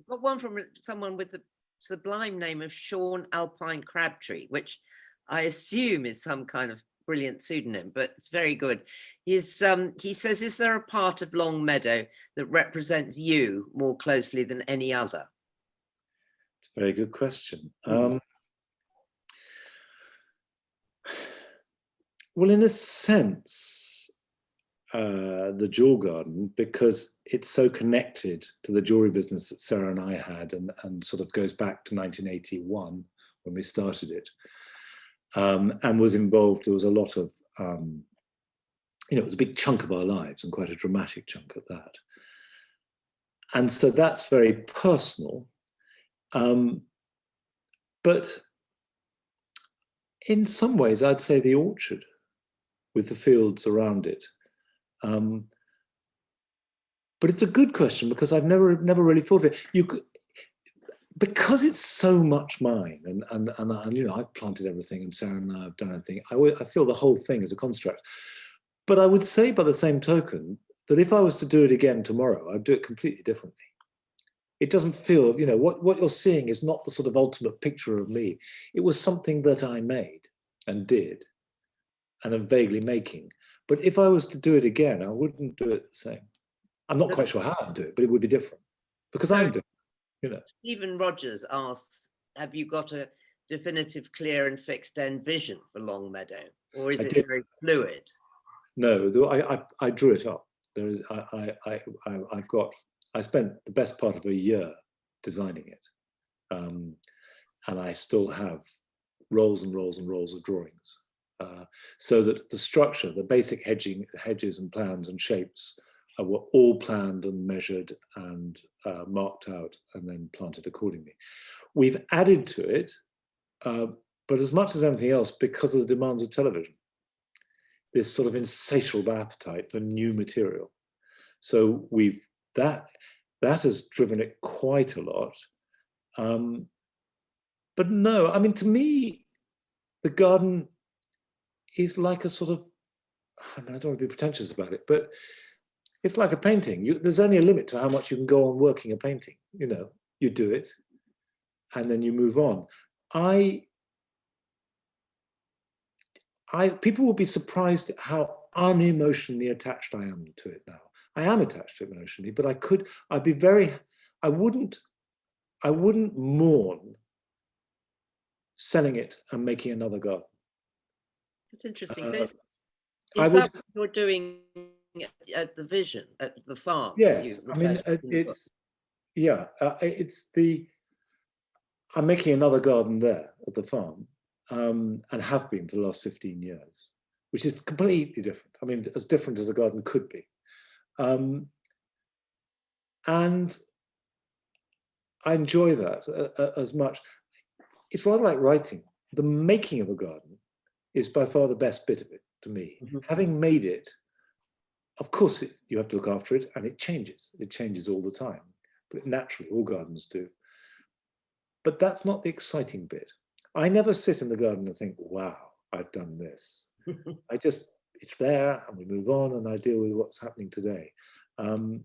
got one from someone with the sublime name of Sean Alpine Crabtree, which I assume is some kind of brilliant pseudonym, but it's very good. He says, is there a part of Long Meadow that represents you more closely than any other? It's a very good question. Well, in a sense, the jewel garden, because it's so connected to the jewelry business that Sarah and I had, and sort of goes back to 1981 when we started it. And was involved, there was a lot of, it was a big chunk of our lives and quite a dramatic chunk at that. And so that's very personal. But in some ways, I'd say the orchard with the fields around it. But it's a good question because I've never really thought of it. Because it's so much mine, and I've planted everything, and Sarah and I have done everything. I feel the whole thing is a construct. But I would say, by the same token, that if I was to do it again tomorrow, I'd do it completely differently. It doesn't feel, what you're seeing is not the sort of ultimate picture of me. It was something that I made and did, and am vaguely making. But if I was to do it again, I wouldn't do it the same. I'm not quite sure how I'd do it, but it would be different because I'm doing. Stephen Rogers asks, have you got a definitive, clear and fixed end vision for Long Meadow, or is it very fluid? No, I drew it up. There is, I spent the best part of a year designing it. And I still have rolls and rolls and rolls of drawings. So that the structure, the basic hedges and plans and shapes were all planned and measured and marked out and then planted accordingly. We've added to it, but as much as anything else, because of the demands of television, this sort of insatiable appetite for new material. So that has driven it quite a lot. But no, I mean, to me, the garden is like a sort of, I don't want to be pretentious about it, but it's like a painting. There's only a limit to how much you can go on working a painting. You do it, and then you move on. People will be surprised at how unemotionally attached I am to it now. I am attached to it emotionally, but I wouldn't mourn selling it and making another garden. That's interesting. So is that what you're doing at the Vision, at the farm? Yes, I mean, I'm making another garden there at the farm, and have been for the last 15 years, which is completely different. I mean, as different as a garden could be. And I enjoy that as much. It's rather like writing. The making of a garden is by far the best bit of it to me. Having made it, of course, you have to look after it, and it changes. It changes all the time. But naturally, all gardens do. But that's not the exciting bit. I never sit in the garden and think, wow, I've done this. It's there and we move on and I deal with what's happening today. I'm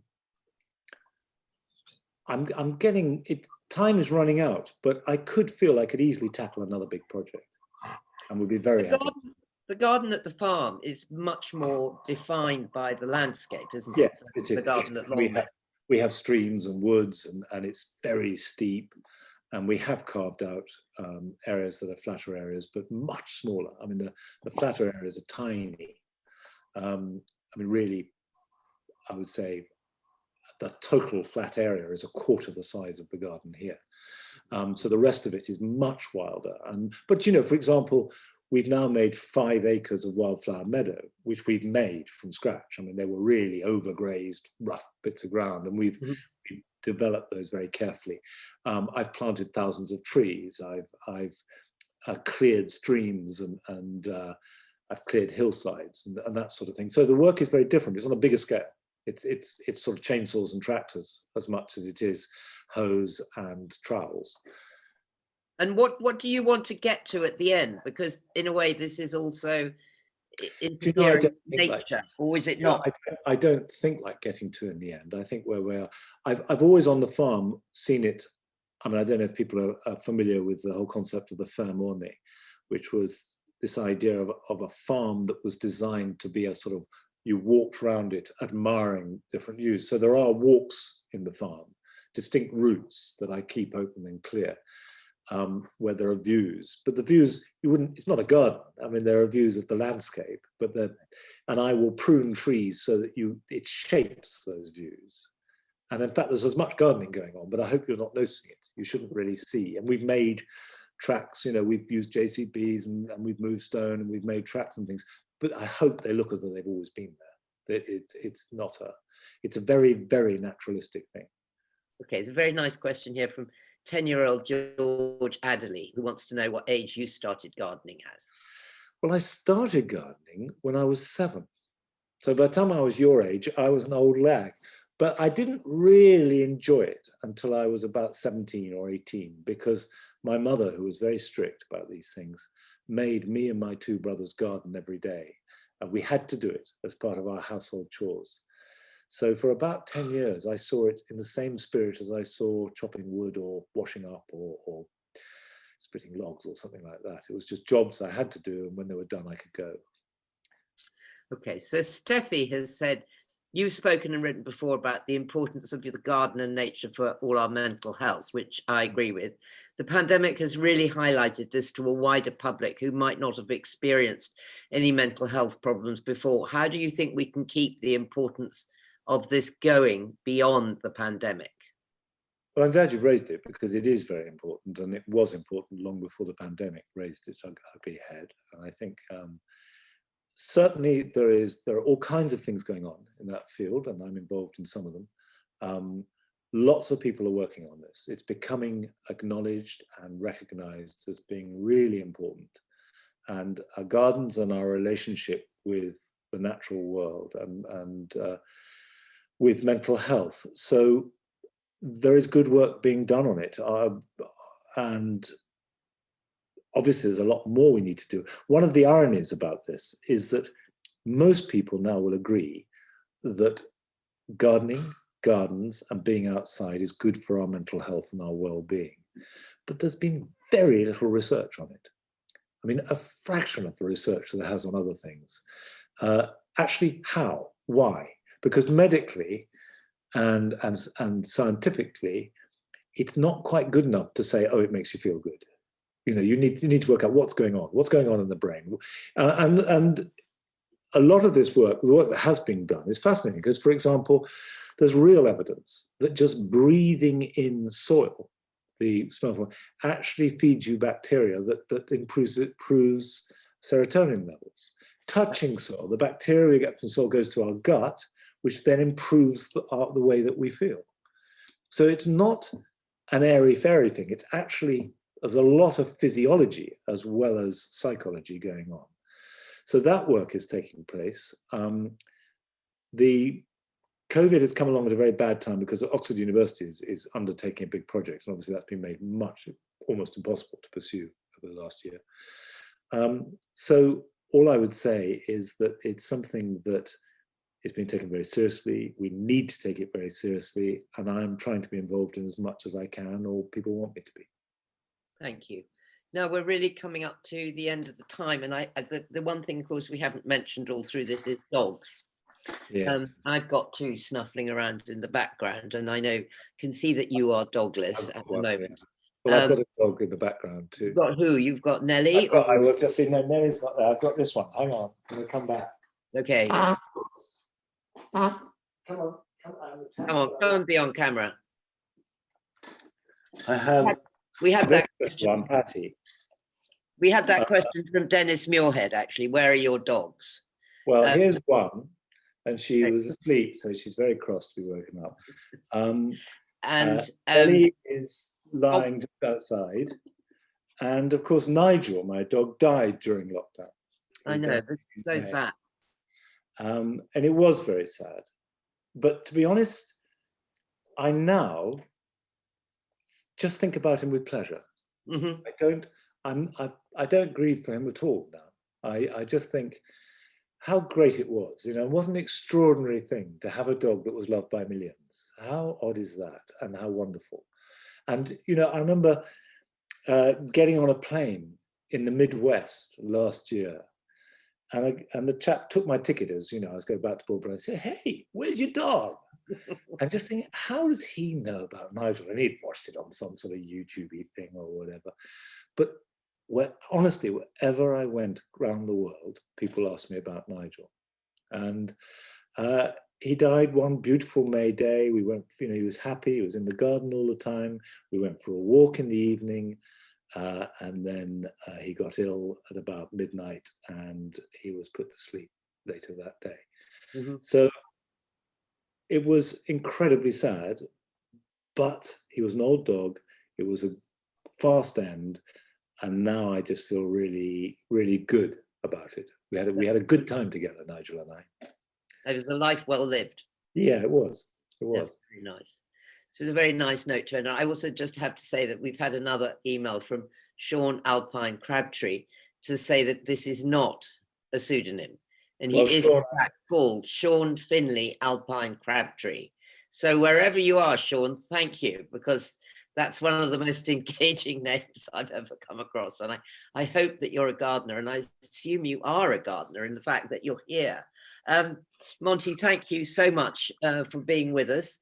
getting it, time is running out, but I could feel I could easily tackle another big project and would be very happy. The garden at the farm is much more defined by the landscape, isn't it? Yes, it is. The garden at Longmeadow. We have streams and woods and it's very steep. And we have carved out areas that are flatter areas, but much smaller. I mean, the flatter areas are tiny. I mean, really, I would say the total flat area is a quarter the size of the garden here. So the rest of it is much wilder. But, you know, for example, we've now made 5 acres of wildflower meadow, which we've made from scratch. I mean, they were really overgrazed, rough bits of ground, and we've developed those very carefully. I've planted thousands of trees. I've cleared streams and I've cleared hillsides and that sort of thing. So the work is very different. It's on a bigger scale. It's sort of chainsaws and tractors as much as it is hose and trowels. And what do you want to get to at the end? Because in a way, this is also engineering nature, or is it not? I don't think like getting to in the end. I think where we are, I've always on the farm seen it. I mean, I don't know if people are familiar with the whole concept of the fermone, which was this idea of a farm that was designed to be a sort of, you walked around it admiring different views. So there are walks in the farm, distinct routes that I keep open and clear, where there are views, but the views, it's not a garden. I mean, there are views of the landscape, and I will prune trees so that it shapes those views. And in fact, there's as much gardening going on, but I hope you're not noticing it. You shouldn't really see. And we've made tracks, you know, we've used JCBs and we've moved stone and we've made tracks and things, but I hope they look as though they've always been there. It's a very, very naturalistic thing. Okay, it's a very nice question here from 10-year-old George Adderley, who wants to know what age you started gardening at. Well, I started gardening when I was 7. So by the time I was your age, I was an old lag. But I didn't really enjoy it until I was about 17 or 18, because my mother, who was very strict about these things, made me and my 2 brothers garden every day. And we had to do it as part of our household chores. So for about 10 years, I saw it in the same spirit as I saw chopping wood or washing up or splitting logs or something like that. It was just jobs I had to do, and when they were done, I could go. Okay, so Steffi has said, you've spoken and written before about the importance of the garden and nature for all our mental health, which I agree with. The pandemic has really highlighted this to a wider public who might not have experienced any mental health problems before. How do you think we can keep the importance of this going beyond the pandemic? Well, I'm glad you've raised it, because it is very important, and it was important long before the pandemic raised its ugly head. And I think certainly there are all kinds of things going on in that field, and I'm involved in some of them. Lots of people are working on this. It's becoming acknowledged and recognized as being really important. And our gardens and our relationship with the natural world and with mental health. So there is good work being done on it. And obviously there's a lot more we need to do. One of the ironies about this is that most people now will agree that gardening, gardens, and being outside is good for our mental health and our well-being. But there's been very little research on it. I mean, a fraction of the research that it has on other things. Actually, how? Why? Because medically and scientifically, it's not quite good enough to say, oh, it makes you feel good. You know, you need to work out what's going on in the brain. And a lot of this work, the work that has been done, is fascinating because, for example, there's real evidence that just breathing in soil, the smell, actually feeds you bacteria that improves serotonin levels. Touching soil, the bacteria we get from soil goes to our gut, which then improves the way that we feel. So it's not an airy-fairy thing. It's actually, there's a lot of physiology as well as psychology going on. So that work is taking place. The COVID has come along at a very bad time because Oxford University is undertaking a big project, and obviously that's been made almost impossible to pursue at for the last year. So all I would say is that it's something that is being taken very seriously. We need to take it very seriously, and I'm trying to be involved in as much as I can, or people want me to be. Thank you. Now we're really coming up to the end of the time, and the one thing, of course, we haven't mentioned all through this is dogs. Yes. I've got two snuffling around in the background, and I can see that you are dogless at the moment. Well, I've got a dog in the background too. You've got who? You've got Nelly? I will just see. No, Nelly's got that. I've got this one. Hang on, I'm gonna come back. Okay. Come on, come on. Go and be on camera. I have. We had that question. Patty. We had that question from Dennis Muirhead, actually. Where are your dogs? Well, here's one, and she was asleep, so she's very cross to be woken up. Ellie is lying just outside, and of course Nigel, my dog, died during lockdown. I know, it's so sad. And it was very sad. But to be honest, I now just think about him with pleasure. Mm-hmm. I don't grieve for him at all now. I just think how great it was. You know, what an extraordinary thing to have a dog that was loved by millions. How odd is that, and how wonderful. And you know, I remember getting on a plane in the Midwest last year, and the chap took my ticket as, you know, I was going back to Broadway, and I said, "Hey, where's your dog?" And just thinking, how does he know about Nigel? And he'd watched it on some sort of YouTube-y thing or whatever. But honestly, wherever I went around the world, people asked me about Nigel. And he died one beautiful May day. We went, you know, he was happy. He was in the garden all the time. We went for a walk in the evening. And then he got ill at about midnight, and he was put to sleep later that day. Mm-hmm. So it was incredibly sad, but he was an old dog. It was a fast end, and now I just feel really, really good about it. We had a good time together, Nigel and I. It was a life well lived. Yeah, it was. It was. That's very nice. So it's a very nice note to end. I also just have to say that we've had another email from Sean Alpine Crabtree to say that this is not a pseudonym. And he is in fact called Sean Finley Alpine Crabtree. So wherever you are, Sean, thank you, because that's one of the most engaging names I've ever come across. And I hope that you're a gardener, and I assume you are a gardener in the fact that you're here. Monty, thank you so much for being with us.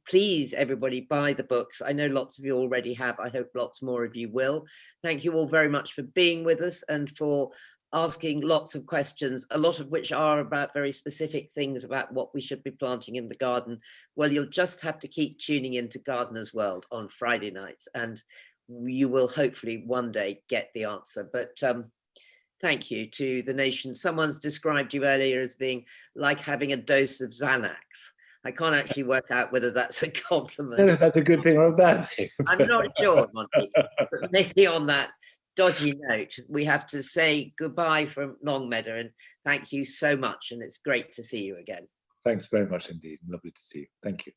Please, everybody, buy the books. I know lots of you already have. I hope lots more of you will. Thank you all very much for being with us and for asking lots of questions, a lot of which are about very specific things about what we should be planting in the garden. Well, you'll just have to keep tuning into Gardener's World on Friday nights, and you will hopefully one day get the answer. But thank you to the nation. Someone's described you earlier as being like having a dose of Xanax. I can't actually work out whether that's a compliment. No, that's a good thing or a bad thing. I'm not sure, Monty, but maybe on that dodgy note, we have to say goodbye from Longmeadow, and thank you so much, and it's great to see you again. Thanks very much indeed. Lovely to see you. Thank you.